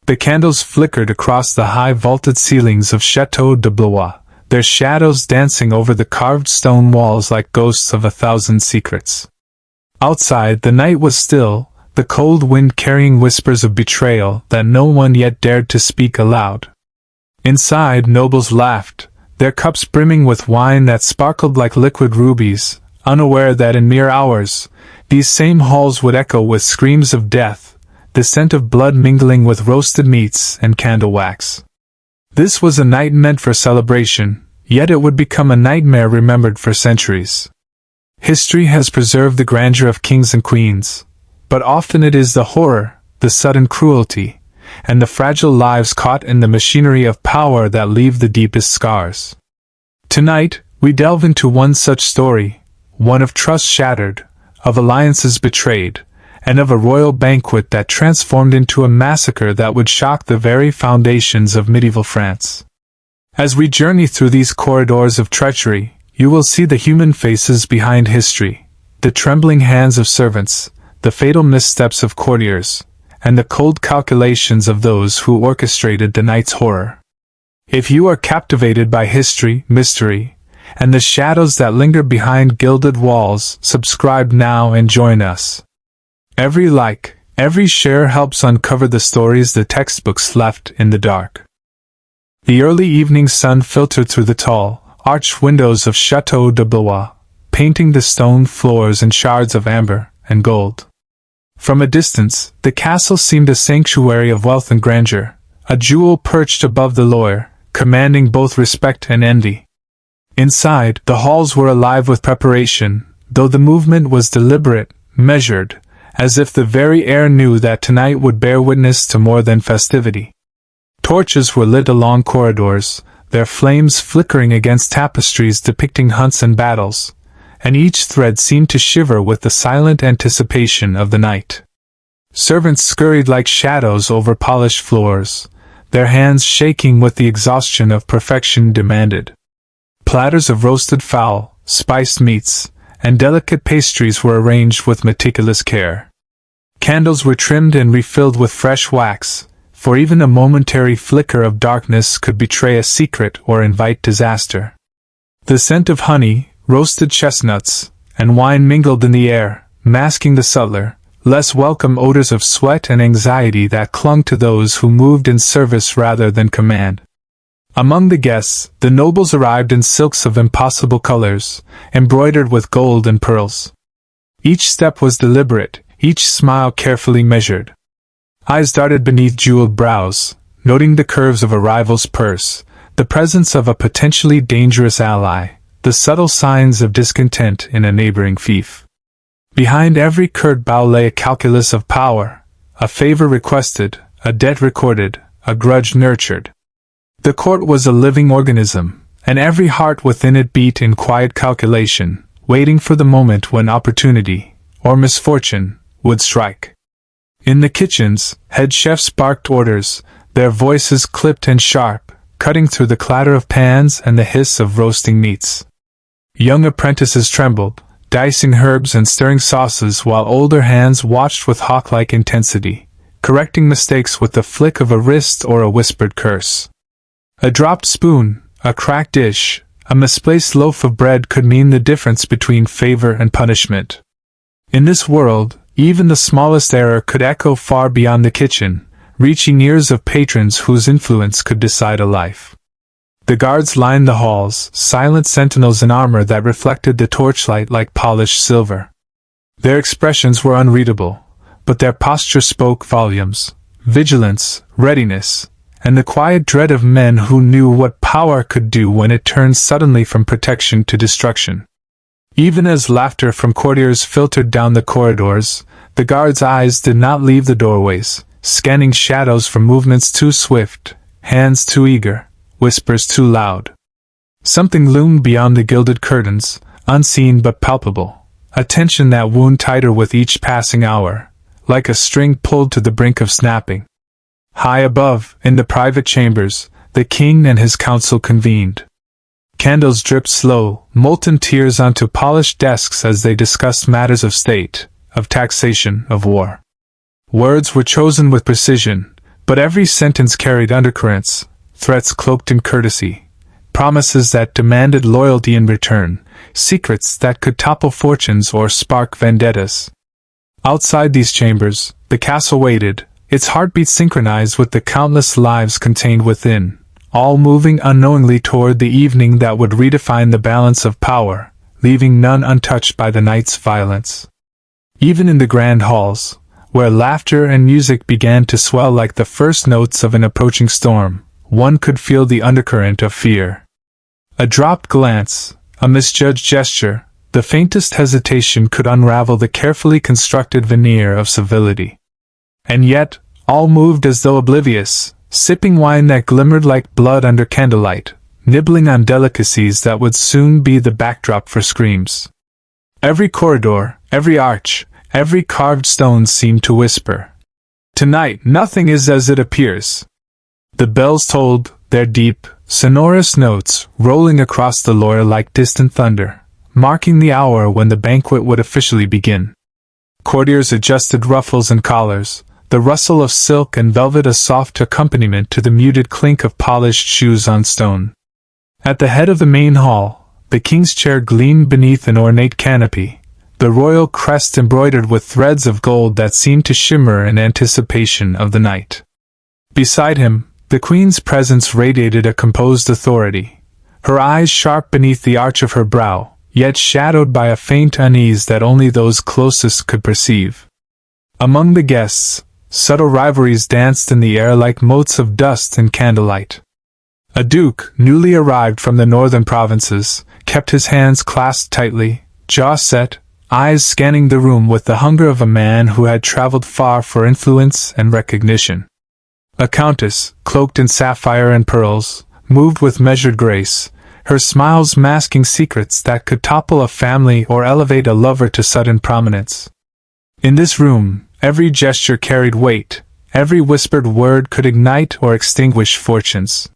The candles flickered across the high vaulted ceilings of Château de Blois, their shadows dancing over the carved stone walls like ghosts of 1,000 secrets. Outside, the night was still, the cold wind carrying whispers of betrayal that no one yet dared to speak aloud. Inside, nobles laughed, their cups brimming with wine that sparkled like liquid rubies, unaware that in mere hours, these same halls would echo with screams of death, the scent of blood mingling with roasted meats and candle wax. This was a night meant for celebration, yet it would become a nightmare remembered for centuries. History has preserved the grandeur of kings and queens, but often it is the horror, the sudden cruelty, and the fragile lives caught in the machinery of power that leave the deepest scars. Tonight, we delve into one such story, one of trust shattered, of alliances betrayed, and of a royal banquet that transformed into a massacre that would shock the very foundations of medieval France. As we journey through these corridors of treachery, you will see the human faces behind history, the trembling hands of servants, the fatal missteps of courtiers, and the cold calculations of those who orchestrated the night's horror. If you are captivated by history, mystery, and the shadows that linger behind gilded walls, subscribe now and join us. Every like, every share helps uncover the stories the textbooks left in the dark. The early evening sun filtered through the tall, arched windows of Château de Blois, painting the stone floors in shards of amber and gold. From a distance, the castle seemed a sanctuary of wealth and grandeur, a jewel perched above the Loire, commanding both respect and envy. Inside, the halls were alive with preparation, though the movement was deliberate, measured, as if the very air knew that tonight would bear witness to more than festivity. Torches were lit along corridors, their flames flickering against tapestries depicting hunts and battles, and each thread seemed to shiver with the silent anticipation of the night. Servants scurried like shadows over polished floors, their hands shaking with the exhaustion of perfection demanded. Platters of roasted fowl, spiced meats, and delicate pastries were arranged with meticulous care. Candles were trimmed and refilled with fresh wax, for even a momentary flicker of darkness could betray a secret or invite disaster. The scent of honey, roasted chestnuts, and wine mingled in the air, masking the subtler, less welcome odors of sweat and anxiety that clung to those who moved in service rather than command. Among the guests, the nobles arrived in silks of impossible colors, embroidered with gold and pearls. Each step was deliberate, each smile carefully measured. Eyes darted beneath jeweled brows, noting the curves of a rival's purse, the presence of a potentially dangerous ally, the subtle signs of discontent in a neighboring fief. Behind every curt bow lay a calculus of power, a favor requested, a debt recorded, a grudge nurtured. The court was a living organism, and every heart within it beat in quiet calculation, waiting for the moment when opportunity, or misfortune, would strike. In the kitchens, head chefs barked orders, their voices clipped and sharp, cutting through the clatter of pans and the hiss of roasting meats. Young apprentices trembled, dicing herbs and stirring sauces while older hands watched with hawk-like intensity, correcting mistakes with the flick of a wrist or a whispered curse. A dropped spoon, a cracked dish, a misplaced loaf of bread could mean the difference between favor and punishment. In this world, even the smallest error could echo far beyond the kitchen, reaching ears of patrons whose influence could decide a life. The guards lined the halls, silent sentinels in armor that reflected the torchlight like polished silver. Their expressions were unreadable, but their posture spoke volumes: vigilance, readiness, and the quiet dread of men who knew what power could do when it turned suddenly from protection to destruction. Even as laughter from courtiers filtered down the corridors, the guards' eyes did not leave the doorways, scanning shadows for movements too swift, hands too eager, whispers too loud. Something loomed beyond the gilded curtains, unseen but palpable, a tension that wound tighter with each passing hour, like a string pulled to the brink of snapping. High above, in the private chambers, the king and his council convened. Candles dripped slow, molten tears onto polished desks as they discussed matters of state, of taxation, of war. Words were chosen with precision, But every sentence carried undercurrents, threats cloaked in courtesy, promises that demanded loyalty in return, secrets that could topple fortunes or spark vendettas. Outside these chambers, the castle waited, its heartbeat synchronized with the countless lives contained within, all moving unknowingly toward the evening that would redefine the balance of power, leaving none untouched by the night's violence. Even in the grand halls, where laughter and music began to swell like the first notes of an approaching storm, one could feel the undercurrent of fear. A dropped glance, a misjudged gesture, the faintest hesitation could unravel the carefully constructed veneer of civility. And yet, all moved as though oblivious, sipping wine that glimmered like blood under candlelight, nibbling on delicacies that would soon be the backdrop for screams. Every corridor, every arch, every carved stone seemed to whisper, "Tonight nothing is as it appears." The bells tolled, their deep, sonorous notes rolling across the Loire like distant thunder, marking the hour when the banquet would officially begin. Courtiers adjusted ruffles and collars, the rustle of silk and velvet a soft accompaniment to the muted clink of polished shoes on stone. At the head of the main hall, the king's chair gleamed beneath an ornate canopy, the royal crest embroidered with threads of gold that seemed to shimmer in anticipation of the night. Beside him, the queen's presence radiated a composed authority, her eyes sharp beneath the arch of her brow, yet shadowed by a faint unease that only those closest could perceive. Among the guests, subtle rivalries danced in the air like motes of dust in candlelight. A duke, newly arrived from the northern provinces, kept his hands clasped tightly, jaw set, eyes scanning the room with the hunger of a man who had traveled far for influence and recognition. A countess, cloaked in sapphire and pearls, moved with measured grace, her smiles masking secrets that could topple a family or elevate a lover to sudden prominence. In this room, every gesture carried weight, every whispered word could ignite or extinguish fortunes.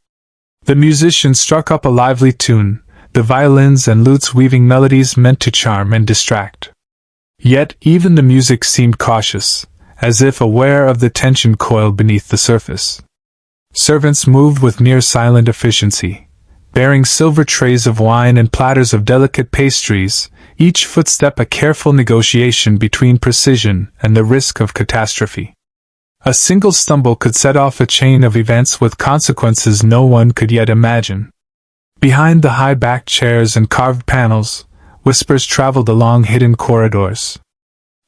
The musicians struck up a lively tune, the violins and lutes weaving melodies meant to charm and distract. Yet even the music seemed cautious, as if aware of the tension coiled beneath the surface. Servants moved with near silent efficiency, bearing silver trays of wine and platters of delicate pastries, each footstep a careful negotiation between precision and the risk of catastrophe. A single stumble could set off a chain of events with consequences no one could yet imagine. Behind the high-backed chairs and carved panels, whispers traveled along hidden corridors.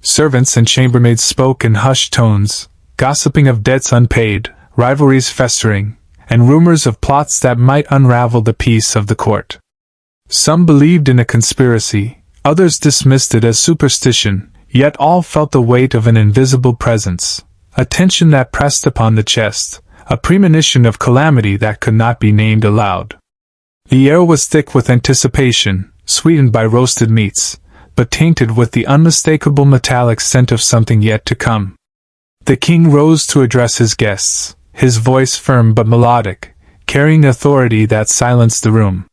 Servants and chambermaids spoke in hushed tones, gossiping of debts unpaid, rivalries festering, and rumors of plots that might unravel the peace of the court. Some believed in a conspiracy, others dismissed it as superstition, yet all felt the weight of an invisible presence, a tension that pressed upon the chest, a premonition of calamity that could not be named aloud. The air was thick with anticipation, sweetened by roasted meats, but tainted with the unmistakable metallic scent of something yet to come. The king rose to address his guests, his voice firm but melodic, carrying authority that silenced the room.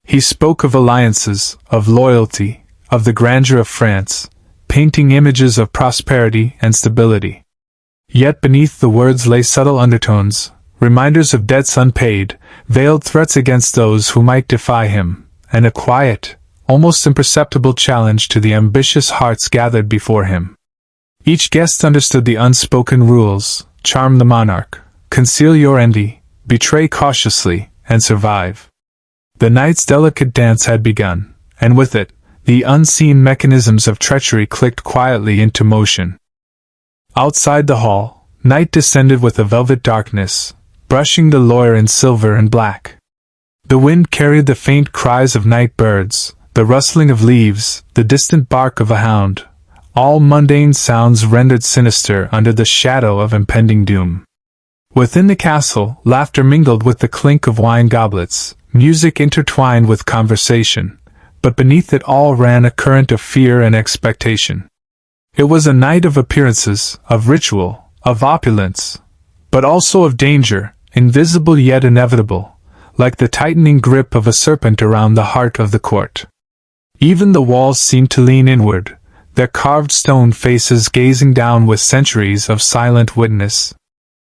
He spoke of alliances, of loyalty, of the grandeur of France, painting images of prosperity and stability. Yet beneath the words lay subtle undertones, reminders of debts unpaid, veiled threats against those who might defy him, and a quiet, almost imperceptible challenge to the ambitious hearts gathered before him. Each guest understood the unspoken rules: charm the monarch, conceal your envy, betray cautiously, and survive. The night's delicate dance had begun, and with it, the unseen mechanisms of treachery clicked quietly into motion. Outside the hall, night descended with a velvet darkness, brushing the Loire in silver and black. The wind carried the faint cries of night birds, the rustling of leaves, the distant bark of a hound, all mundane sounds rendered sinister under the shadow of impending doom. Within the castle, laughter mingled with the clink of wine goblets, music intertwined with conversation, but beneath it all ran a current of fear and expectation. It was a night of appearances, of ritual, of opulence, but also of danger, invisible yet inevitable, like the tightening grip of a serpent around the heart of the court. Even the walls seemed to lean inward, their carved stone faces gazing down with centuries of silent witness.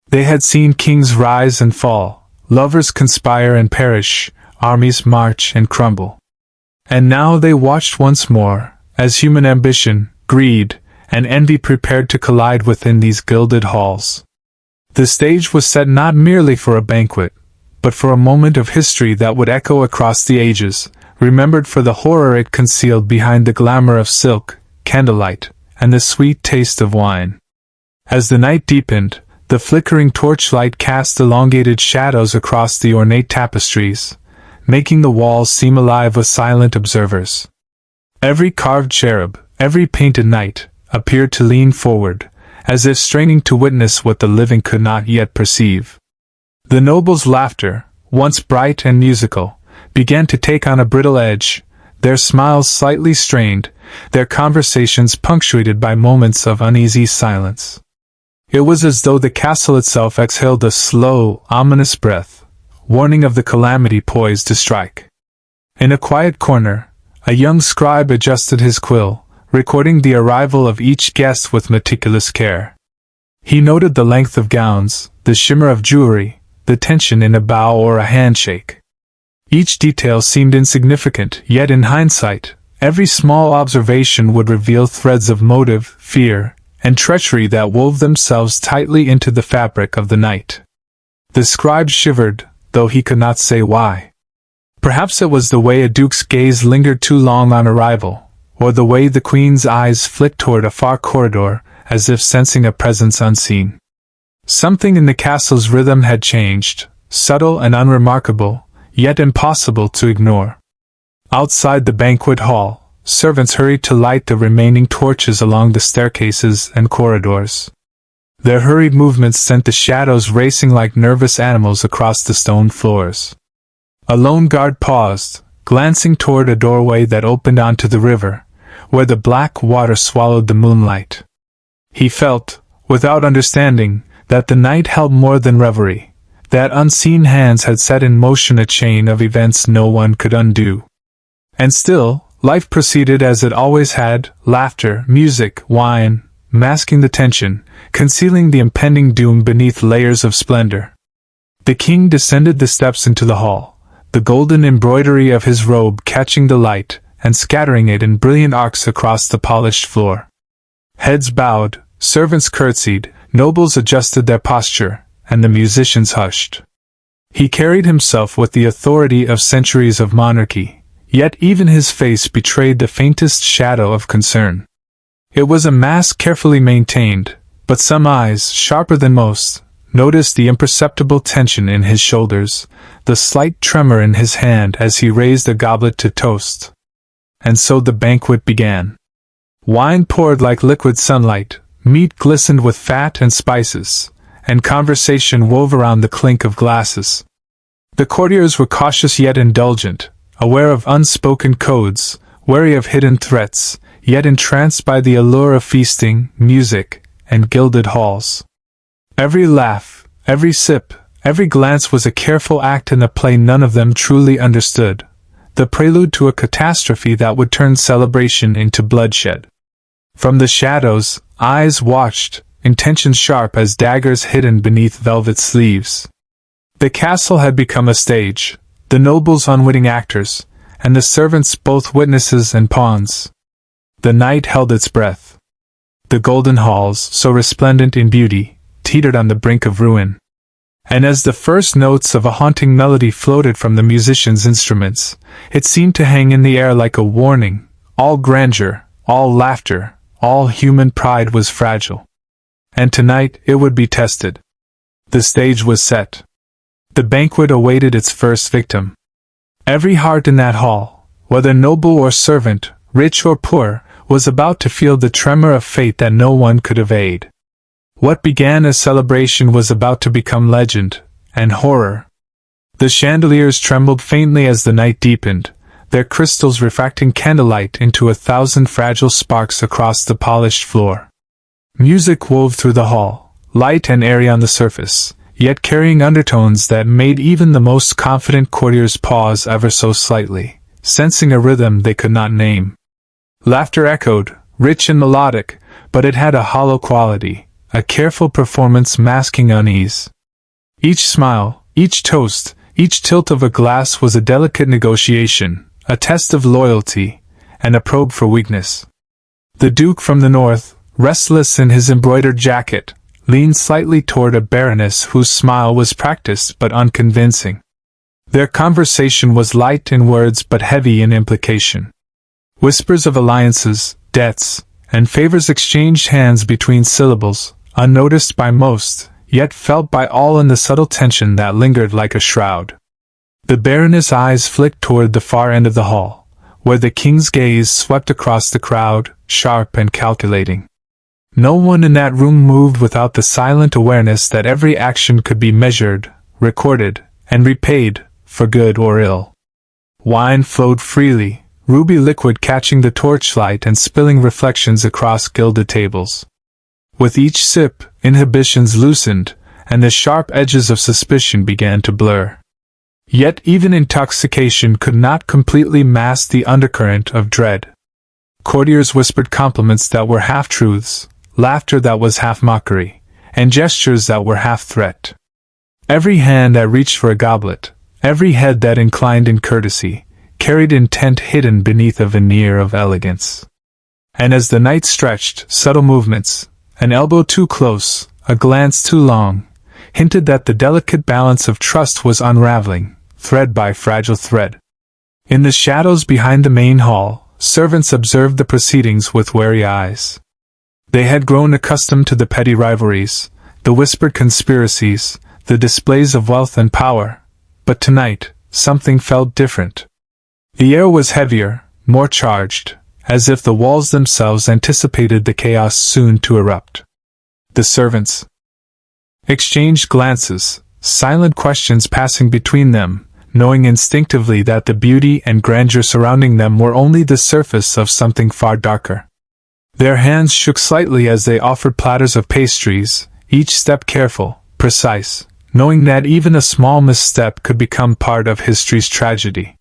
They had seen kings rise and fall, lovers conspire and perish, armies march and crumble. And now they watched once more, as human ambition, greed, and envy prepared to collide within these gilded halls. The stage was set not merely for a banquet, but for a moment of history that would echo across the ages, remembered for the horror it concealed behind the glamour of silk, candlelight, and the sweet taste of wine. As the night deepened, the flickering torchlight cast elongated shadows across the ornate tapestries, making the walls seem alive with silent observers. Every carved cherub, every painted knight, appeared to lean forward, as if straining to witness what the living could not yet perceive. The nobles' laughter, once bright and musical, began to take on a brittle edge, their smiles slightly strained, their conversations punctuated by moments of uneasy silence. It was as though the castle itself exhaled a slow, ominous breath, warning of the calamity poised to strike. In a quiet corner, a young scribe adjusted his quill, recording the arrival of each guest with meticulous care. He noted the length of gowns, the shimmer of jewelry, the tension in a bow or a handshake. Each detail seemed insignificant, yet in hindsight, every small observation would reveal threads of motive, fear, and treachery that wove themselves tightly into the fabric of the night. The scribe shivered, though he could not say why. Perhaps it was the way a duke's gaze lingered too long on arrival, or the way the queen's eyes flicked toward a far corridor, as if sensing a presence unseen. Something in the castle's rhythm had changed, subtle and unremarkable, yet impossible to ignore. Outside the banquet hall, servants hurried to light the remaining torches along the staircases and corridors. Their hurried movements sent the shadows racing like nervous animals across the stone floors. A lone guard paused, glancing toward a doorway that opened onto the river, where the black water swallowed the moonlight. He felt, without understanding, that the night held more than reverie, that unseen hands had set in motion a chain of events no one could undo. And still, life proceeded as it always had, laughter, music, wine, masking the tension, concealing the impending doom beneath layers of splendor. The king descended the steps into the hall, the golden embroidery of his robe catching the light and scattering it in brilliant arcs across the polished floor. Heads bowed, servants curtsied, nobles adjusted their posture, and the musicians hushed. He carried himself with the authority of centuries of monarchy, yet even his face betrayed the faintest shadow of concern. It was a mask carefully maintained, but some eyes, sharper than most, noticed the imperceptible tension in his shoulders, the slight tremor in his hand as he raised a goblet to toast. And so the banquet began. Wine poured like liquid sunlight, meat glistened with fat and spices, and conversation wove around the clink of glasses. The courtiers were cautious yet indulgent, aware of unspoken codes, wary of hidden threats, yet entranced by the allure of feasting, music, and gilded halls. Every laugh, every sip, every glance was a careful act in a play none of them truly understood, the prelude to a catastrophe that would turn celebration into bloodshed. From the shadows, eyes watched, intentions sharp as daggers hidden beneath velvet sleeves. The castle had become a stage, the nobles unwitting actors, and the servants both witnesses and pawns. The night held its breath. The golden halls, so resplendent in beauty, teetered on the brink of ruin. And as the first notes of a haunting melody floated from the musicians' instruments, it seemed to hang in the air like a warning. All grandeur, all laughter, all human pride was fragile. And tonight it would be tested. The stage was set. The banquet awaited its first victim. Every heart in that hall, whether noble or servant, rich or poor, was about to feel the tremor of fate that no one could evade. What began as celebration was about to become legend and horror. The chandeliers trembled faintly as the night deepened, their crystals refracting candlelight into 1,000 fragile sparks across the polished floor. Music wove through the hall, light and airy on the surface, yet carrying undertones that made even the most confident courtiers pause ever so slightly, sensing a rhythm they could not name. Laughter echoed, rich and melodic, but it had a hollow quality, a careful performance masking unease. Each smile, each toast, each tilt of a glass was a delicate negotiation, a test of loyalty, and a probe for weakness. The Duke from the north, restless in his embroidered jacket, leaned slightly toward a baroness whose smile was practiced but unconvincing. Their conversation was light in words but heavy in implication. Whispers of alliances, debts, and favors exchanged hands between syllables, unnoticed by most, yet felt by all in the subtle tension that lingered like a shroud. The Baroness' eyes flicked toward the far end of the hall, where the king's gaze swept across the crowd, sharp and calculating. No one in that room moved without the silent awareness that every action could be measured, recorded, and repaid, for good or ill. Wine flowed freely, ruby liquid catching the torchlight and spilling reflections across gilded tables. With each sip, inhibitions loosened, and the sharp edges of suspicion began to blur. Yet even intoxication could not completely mask the undercurrent of dread. Courtiers whispered compliments that were half-truths, laughter that was half-mockery, and gestures that were half-threat. Every hand that reached for a goblet, every head that inclined in courtesy, carried intent hidden beneath a veneer of elegance. And as the night stretched, subtle movements, an elbow too close, a glance too long, hinted that the delicate balance of trust was unraveling, thread by fragile thread. In the shadows behind the main hall, servants observed the proceedings with wary eyes. They had grown accustomed to the petty rivalries, the whispered conspiracies, the displays of wealth and power, but tonight, something felt different. The air was heavier, more charged, as if the walls themselves anticipated the chaos soon to erupt. The servants exchanged glances, silent questions passing between them, knowing instinctively that the beauty and grandeur surrounding them were only the surface of something far darker. Their hands shook slightly as they offered platters of pastries, each step careful, precise, knowing that even a small misstep could become part of history's tragedy.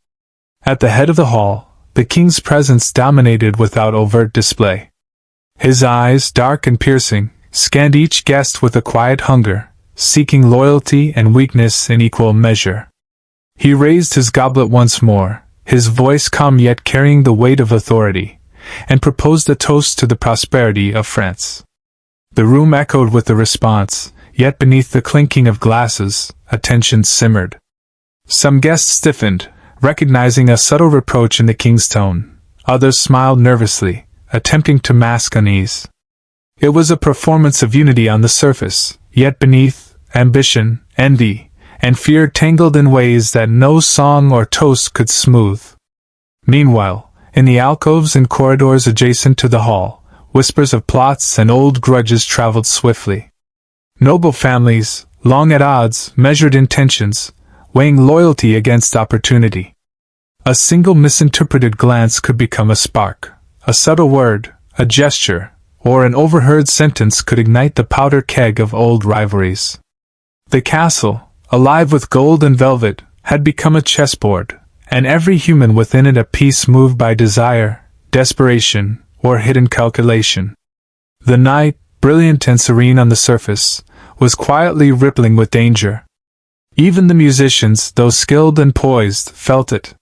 At the head of the hall, the king's presence dominated without overt display. His eyes, dark and piercing, scanned each guest with a quiet hunger, seeking loyalty and weakness in equal measure. He raised his goblet once more, his voice calm yet carrying the weight of authority, and proposed a toast to the prosperity of France. The room echoed with the response, yet beneath the clinking of glasses, attention simmered. Some guests stiffened, recognizing a subtle reproach in the king's tone. Others smiled nervously, attempting to mask unease. It was a performance of unity on the surface, yet beneath, ambition, envy, and fear tangled in ways that no song or toast could smooth. Meanwhile, in the alcoves and corridors adjacent to the hall, whispers of plots and old grudges traveled swiftly. Noble families, long at odds, measured intentions, weighing loyalty against opportunity. A single misinterpreted glance could become a spark. A subtle word, a gesture, or an overheard sentence could ignite the powder keg of old rivalries. The castle, alive with gold and velvet, had become a chessboard, and every human within it a piece moved by desire, desperation, or hidden calculation. The night, brilliant and serene on the surface, was quietly rippling with danger. Even the musicians, though skilled and poised, felt it.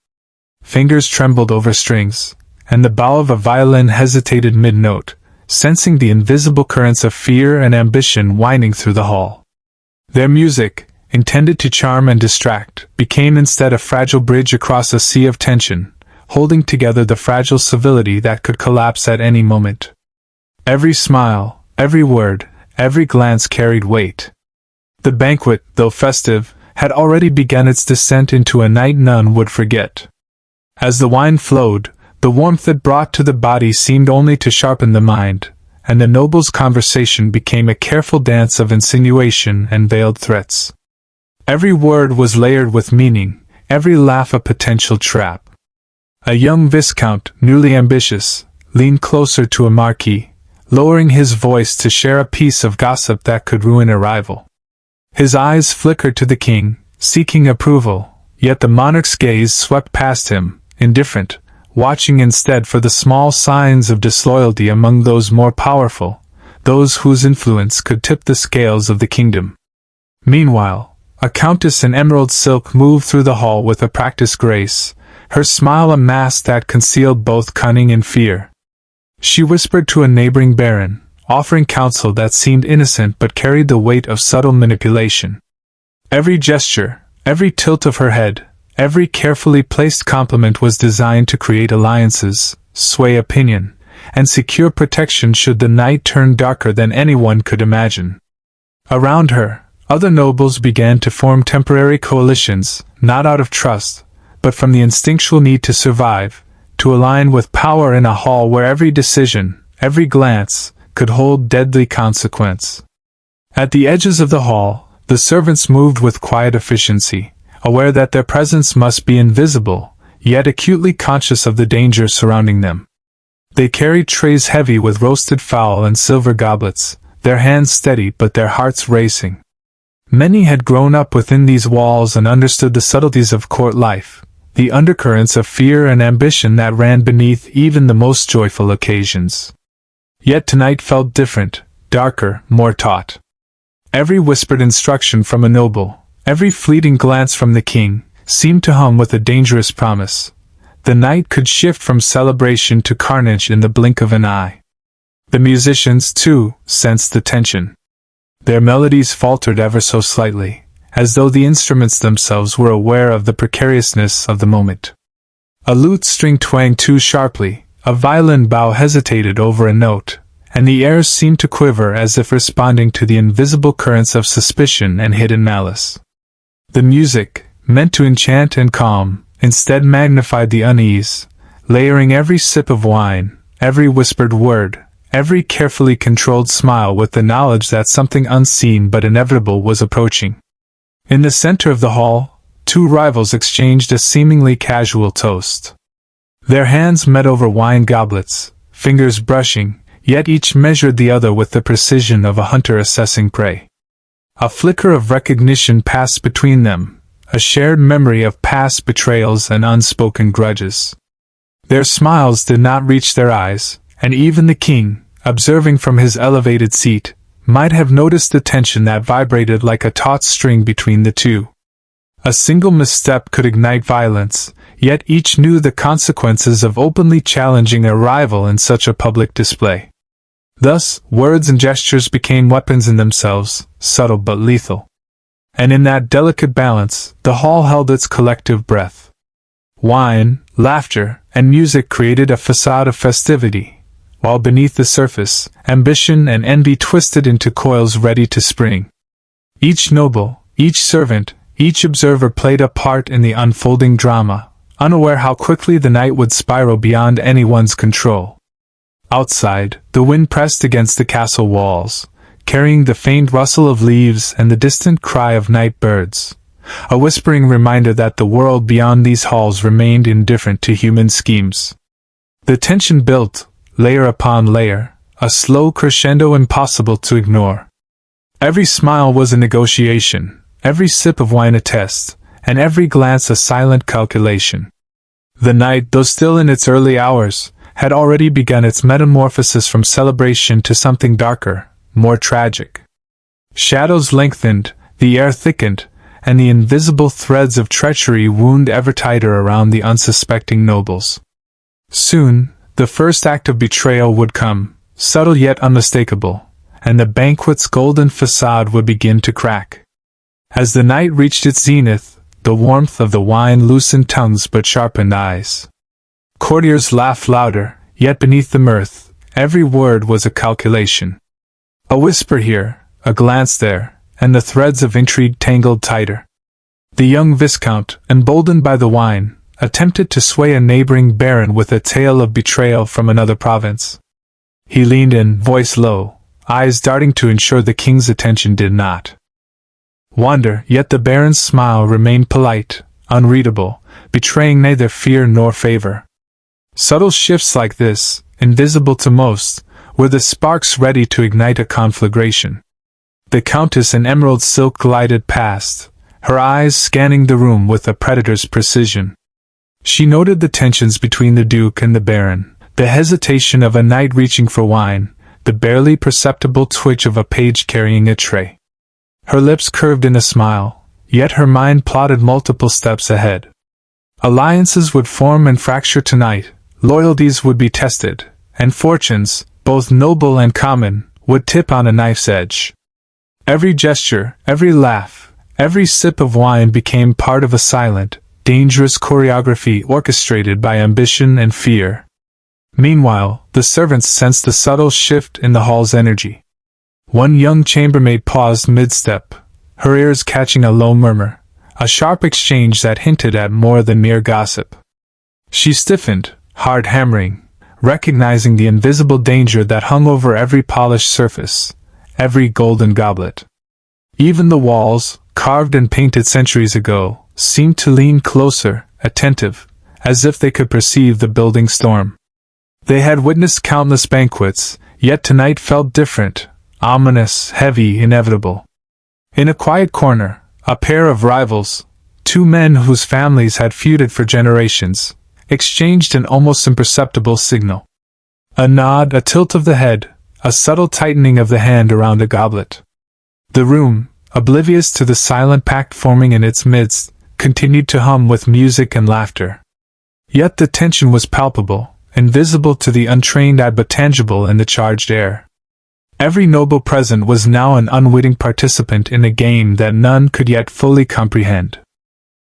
Fingers trembled over strings, and the bow of a violin hesitated mid-note, sensing the invisible currents of fear and ambition winding through the hall. Their music, intended to charm and distract, became instead a fragile bridge across a sea of tension, holding together the fragile civility that could collapse at any moment. Every smile, every word, every glance carried weight. The banquet, though festive, had already begun its descent into a night none would forget. As the wine flowed, the warmth it brought to the body seemed only to sharpen the mind, and the noble's conversation became a careful dance of insinuation and veiled threats. Every word was layered with meaning, every laugh a potential trap. A young viscount, newly ambitious, leaned closer to a marquis, lowering his voice to share a piece of gossip that could ruin a rival. His eyes flickered to the king, seeking approval, yet the monarch's gaze swept past him, indifferent, watching instead for the small signs of disloyalty among those more powerful, those whose influence could tip the scales of the kingdom. Meanwhile, a countess in emerald silk moved through the hall with a practiced grace, her smile a mask that concealed both cunning and fear. She whispered to a neighboring baron, offering counsel that seemed innocent but carried the weight of subtle manipulation. Every gesture, every tilt of her head, every carefully placed compliment was designed to create alliances, sway opinion, and secure protection should the night turn darker than anyone could imagine. Around her, other nobles began to form temporary coalitions, not out of trust, but from the instinctual need to survive, to align with power in a hall where every decision, every glance, could hold deadly consequence. At the edges of the hall, the servants moved with quiet efficiency, aware that their presence must be invisible, yet acutely conscious of the danger surrounding them. They carried trays heavy with roasted fowl and silver goblets, their hands steady but their hearts racing. Many had grown up within these walls and understood the subtleties of court life, the undercurrents of fear and ambition that ran beneath even the most joyful occasions. Yet tonight felt different, darker, more taut. Every whispered instruction from a noble, every fleeting glance from the king, seemed to hum with a dangerous promise. The night could shift from celebration to carnage in the blink of an eye. The musicians, too, sensed the tension. Their melodies faltered ever so slightly, as though the instruments themselves were aware of the precariousness of the moment. A lute string twanged too sharply, a violin bow hesitated over a note, and the air seemed to quiver as if responding to the invisible currents of suspicion and hidden malice. The music, meant to enchant and calm, instead magnified the unease, layering every sip of wine, every whispered word, every carefully controlled smile with the knowledge that something unseen but inevitable was approaching. In the center of the hall, two rivals exchanged a seemingly casual toast. Their hands met over wine goblets, fingers brushing, yet each measured the other with the precision of a hunter assessing prey. A flicker of recognition passed between them, a shared memory of past betrayals and unspoken grudges. Their smiles did not reach their eyes, and even the king, observing from his elevated seat, might have noticed the tension that vibrated like a taut string between the two. A single misstep could ignite violence, yet each knew the consequences of openly challenging a rival in such a public display. Thus, words and gestures became weapons in themselves, subtle but lethal. And in that delicate balance, the hall held its collective breath. Wine, laughter, and music created a facade of festivity, while beneath the surface, ambition and envy twisted into coils ready to spring. Each noble, each servant, each observer played a part in the unfolding drama, unaware how quickly the night would spiral beyond anyone's control. Outside, the wind pressed against the castle walls, carrying the faint rustle of leaves and the distant cry of night birds, a whispering reminder that the world beyond these halls remained indifferent to human schemes. The tension built, layer upon layer, a slow crescendo impossible to ignore. Every smile was a negotiation, every sip of wine a test, and every glance a silent calculation. The night, though still in its early hours, had already begun its metamorphosis from celebration to something darker, more tragic. Shadows lengthened, the air thickened, and the invisible threads of treachery wound ever tighter around the unsuspecting nobles. Soon, the first act of betrayal would come, subtle yet unmistakable, and the banquet's golden facade would begin to crack. As the night reached its zenith, the warmth of the wine loosened tongues but sharpened eyes. Courtiers laughed louder, yet beneath the mirth, every word was a calculation. A whisper here, a glance there, and the threads of intrigue tangled tighter. The young viscount, emboldened by the wine, attempted to sway a neighboring baron with a tale of betrayal from another province. He leaned in, voice low, eyes darting to ensure the king's attention did not wander, yet the baron's smile remained polite, unreadable, betraying neither fear nor favor. Subtle shifts like this, invisible to most, were the sparks ready to ignite a conflagration. The countess in emerald silk glided past, her eyes scanning the room with a predator's precision. She noted the tensions between the duke and the baron, the hesitation of a knight reaching for wine, the barely perceptible twitch of a page carrying a tray. Her lips curved in a smile, yet her mind plotted multiple steps ahead. Alliances would form and fracture tonight, loyalties would be tested, and fortunes, both noble and common, would tip on a knife's edge. Every gesture, every laugh, every sip of wine became part of a silent, dangerous choreography orchestrated by ambition and fear. Meanwhile, the servants sensed a subtle shift in the hall's energy. One young chambermaid paused mid-step, her ears catching a low murmur, a sharp exchange that hinted at more than mere gossip. She stiffened, heart hammering, recognizing the invisible danger that hung over every polished surface, every golden goblet. Even the walls, carved and painted centuries ago, seemed to lean closer, attentive, as if they could perceive the building storm. They had witnessed countless banquets, yet tonight felt different, ominous, heavy, inevitable. In a quiet corner, a pair of rivals, two men whose families had feuded for generations, exchanged an almost imperceptible signal. A nod, a tilt of the head, a subtle tightening of the hand around a goblet. The room, oblivious to the silent pact forming in its midst, continued to hum with music and laughter. Yet the tension was palpable, invisible to the untrained eye but tangible in the charged air. Every noble present was now an unwitting participant in a game that none could yet fully comprehend.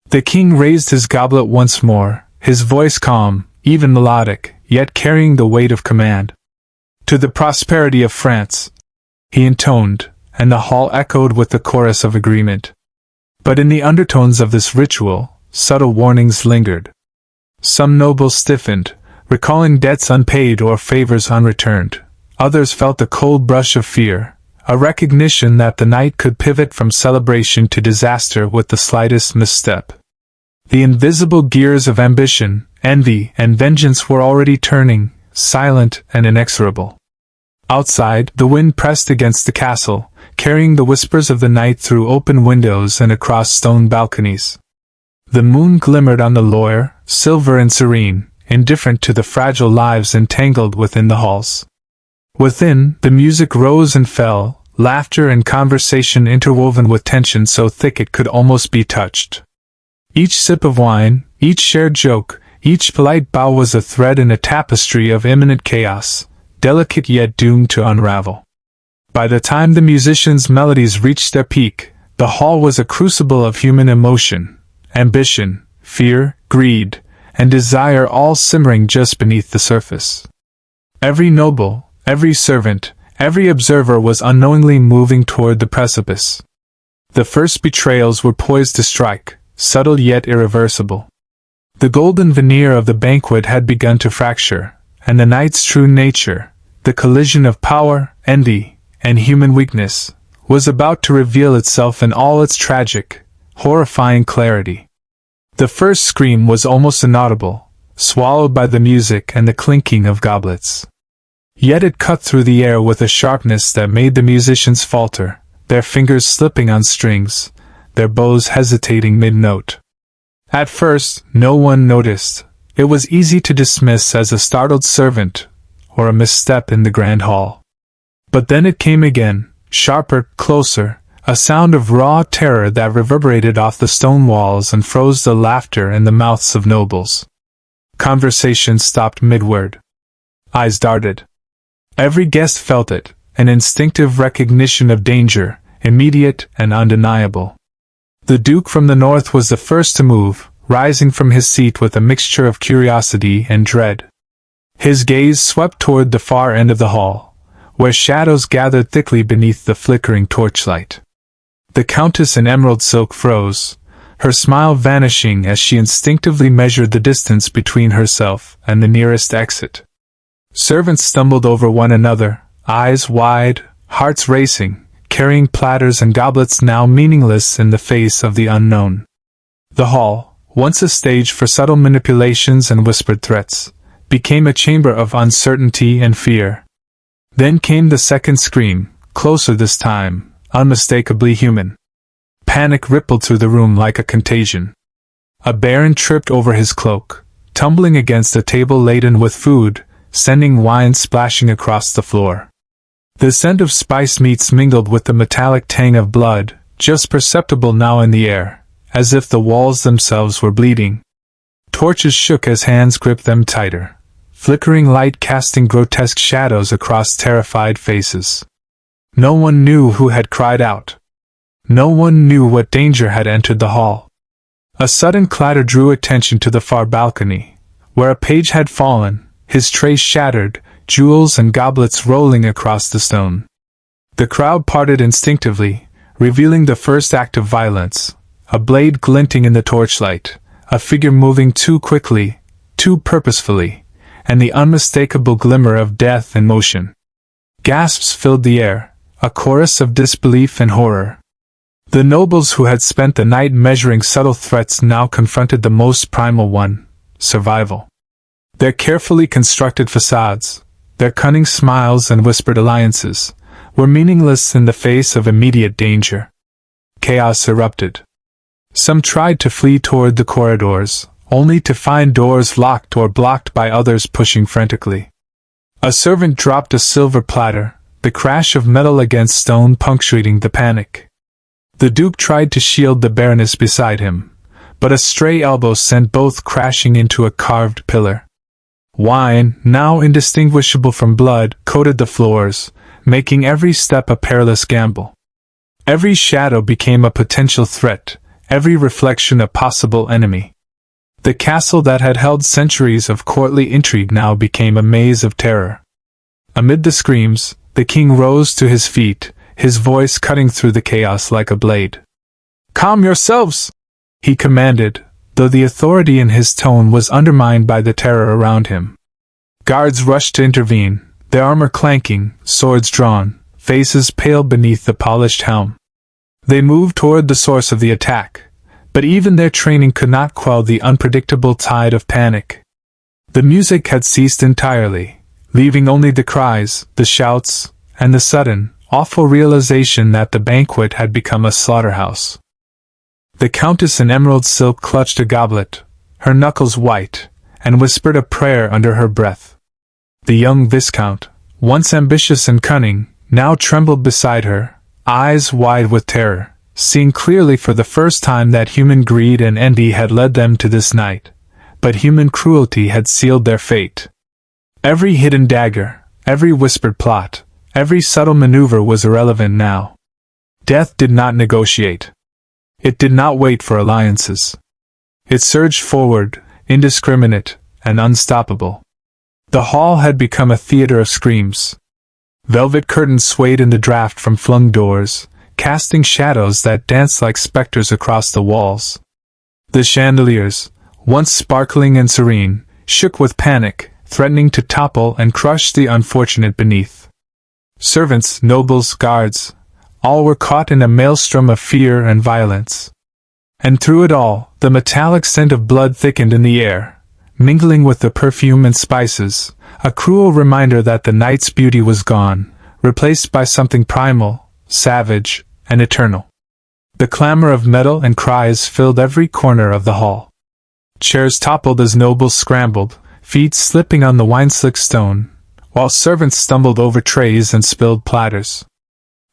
The king raised his goblet once more, his voice calm, even melodic, yet carrying the weight of command. "To the prosperity of France," he intoned, and the hall echoed with the chorus of agreement. But in the undertones of this ritual, subtle warnings lingered. Some nobles stiffened, recalling debts unpaid or favors unreturned. Others felt a cold brush of fear, a recognition that the night could pivot from celebration to disaster with the slightest misstep. The invisible gears of ambition, envy, and vengeance were already turning, silent and inexorable. Outside, the wind pressed against the castle, carrying the whispers of the night through open windows and across stone balconies. The moon glimmered on the Loire, silver and serene, indifferent to the fragile lives entangled within the halls. Within, the music rose and fell, laughter and conversation interwoven with tension so thick it could almost be touched. Each sip of wine, each shared joke, each polite bow was a thread in a tapestry of imminent chaos, delicate yet doomed to unravel. By the time the musicians' melodies reached their peak, the hall was a crucible of human emotion, ambition, fear, greed, and desire all simmering just beneath the surface. Every noble, every servant, every observer was unknowingly moving toward the precipice. The first betrayals were poised to strike, subtle yet irreversible. The golden veneer of the banquet had begun to fracture, and the night's true nature, the collision of power, envy, and human weakness, was about to reveal itself in all its tragic, horrifying clarity. The first scream was almost inaudible, swallowed by the music and the clinking of goblets. Yet it cut through the air with a sharpness that made the musicians falter, their fingers slipping on strings, their bows hesitating mid-note. At first, no one noticed. It was easy to dismiss as a startled servant, or a misstep in the grand hall. But then it came again, sharper, closer, a sound of raw terror that reverberated off the stone walls and froze the laughter in the mouths of nobles. Conversation stopped mid-word. Eyes darted. Every guest felt it, an instinctive recognition of danger, immediate and undeniable. The Duke from the north was the first to move, rising from his seat with a mixture of curiosity and dread. His gaze swept toward the far end of the hall, where shadows gathered thickly beneath the flickering torchlight. The Countess in emerald silk froze, her smile vanishing as she instinctively measured the distance between herself and the nearest exit. Servants stumbled over one another, eyes wide, hearts racing, carrying platters and goblets now meaningless in the face of the unknown. The hall, once a stage for subtle manipulations and whispered threats, became a chamber of uncertainty and fear. Then came the second scream, closer this time, unmistakably human. Panic rippled through the room like a contagion. A baron tripped over his cloak, tumbling against a table laden with food, sending wine splashing across the floor. The scent of spiced meats mingled with the metallic tang of blood, just perceptible now in the air, as if the walls themselves were bleeding. Torches shook as hands gripped them tighter, flickering light casting grotesque shadows across terrified faces. No one knew who had cried out. No one knew what danger had entered the hall. A sudden clatter drew attention to the far balcony, where a page had fallen, his tray shattered, jewels and goblets rolling across the stone. The crowd parted instinctively, revealing the first act of violence, a blade glinting in the torchlight, a figure moving too quickly, too purposefully, and the unmistakable glimmer of death in motion. Gasps filled the air, a chorus of disbelief and horror. The nobles who had spent the night measuring subtle threats now confronted the most primal one: survival. Their carefully constructed facades, their cunning smiles and whispered alliances, were meaningless in the face of immediate danger. Chaos erupted. Some tried to flee toward the corridors, only to find doors locked or blocked by others pushing frantically. A servant dropped a silver platter, the crash of metal against stone punctuating the panic. The Duke tried to shield the Baroness beside him, but a stray elbow sent both crashing into a carved pillar. Wine, now indistinguishable from blood, coated the floors, making every step a perilous gamble. Every shadow became a potential threat, every reflection a possible enemy. The castle that had held centuries of courtly intrigue now became a maze of terror. Amid the screams, the king rose to his feet, his voice cutting through the chaos like a blade. "Calm yourselves!" he commanded, though the authority in his tone was undermined by the terror around him. Guards rushed to intervene, their armor clanking, swords drawn, faces pale beneath the polished helm. They moved toward the source of the attack, but even their training could not quell the unpredictable tide of panic. The music had ceased entirely, leaving only the cries, the shouts, and the sudden, awful realization that the banquet had become a slaughterhouse. The Countess in emerald silk clutched a goblet, her knuckles white, and whispered a prayer under her breath. The young Viscount, once ambitious and cunning, now trembled beside her, eyes wide with terror, seeing clearly for the first time that human greed and envy had led them to this night, but human cruelty had sealed their fate. Every hidden dagger, every whispered plot, every subtle maneuver was irrelevant now. Death did not negotiate. It did not wait for alliances. It surged forward, indiscriminate and unstoppable. The hall had become a theater of screams. Velvet curtains swayed in the draft from flung doors, casting shadows that danced like specters across the walls. The chandeliers, once sparkling and serene, shook with panic, threatening to topple and crush the unfortunate beneath. Servants, nobles, guards, all were caught in a maelstrom of fear and violence. And through it all, the metallic scent of blood thickened in the air, mingling with the perfume and spices, a cruel reminder that the night's beauty was gone, replaced by something primal, savage, and eternal. The clamor of metal and cries filled every corner of the hall. Chairs toppled as nobles scrambled, feet slipping on the wine-slick stone, while servants stumbled over trays and spilled platters.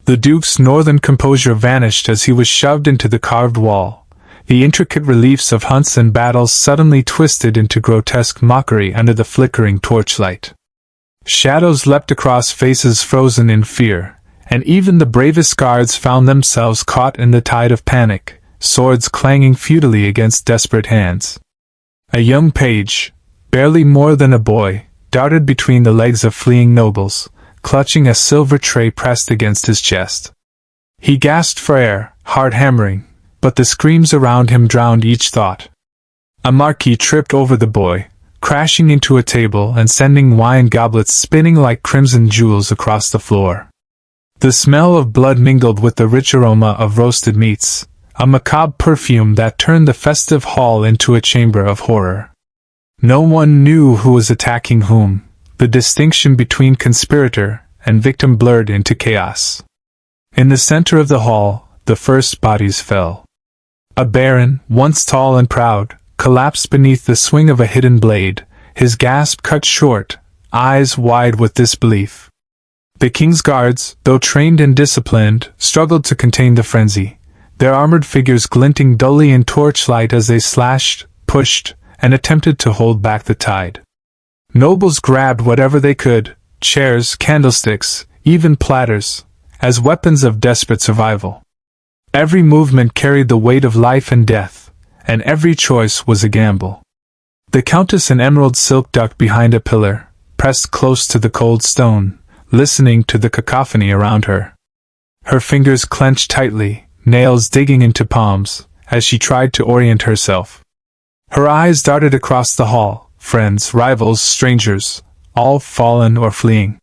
The Duke's northern composure vanished as he was shoved into the carved wall, the intricate reliefs of hunts and battles suddenly twisted into grotesque mockery under the flickering torchlight. Shadows leapt across faces frozen in fear, and even the bravest guards found themselves caught in the tide of panic, swords clanging futilely against desperate hands. A young page, barely more than a boy, darted between the legs of fleeing nobles, clutching a silver tray pressed against his chest. He gasped for air, heart hammering, but the screams around him drowned each thought. A marquis tripped over the boy, crashing into a table and sending wine goblets spinning like crimson jewels across the floor. The smell of blood mingled with the rich aroma of roasted meats, a macabre perfume that turned the festive hall into a chamber of horror. No one knew who was attacking whom. The distinction between conspirator and victim blurred into chaos. In the center of the hall, the first bodies fell. A baron, once tall and proud, collapsed beneath the swing of a hidden blade, his gasp cut short, eyes wide with disbelief. The king's guards, though trained and disciplined, struggled to contain the frenzy, their armored figures glinting dully in torchlight as they slashed, pushed, and attempted to hold back the tide. Nobles grabbed whatever they could, chairs, candlesticks, even platters, as weapons of desperate survival. Every movement carried the weight of life and death, and every choice was a gamble. The countess in emerald silk ducked behind a pillar, pressed close to the cold stone, listening to the cacophony around her. Her fingers clenched tightly, nails digging into palms, as she tried to orient herself. Her eyes darted across the hall, friends, rivals, strangers, all fallen or fleeing.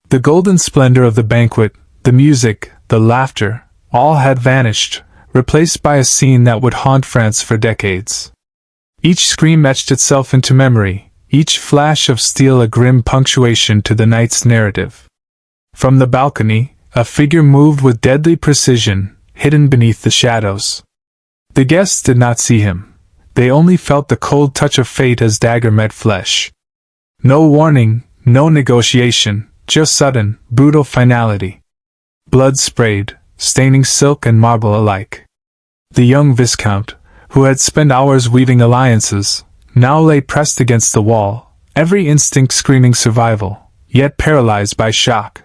The golden splendor of the banquet, the music, the laughter, all had vanished, replaced by a scene that would haunt France for decades. Each scream etched itself into memory, each flash of steel a grim punctuation to the night's narrative. From the balcony, a figure moved with deadly precision, hidden beneath the shadows. The guests did not see him. They only felt the cold touch of fate as dagger met flesh. No warning, no negotiation, just sudden, brutal finality. Blood sprayed, staining silk and marble alike. The young viscount, who had spent hours weaving alliances, now lay pressed against the wall, every instinct screaming survival, yet paralyzed by shock.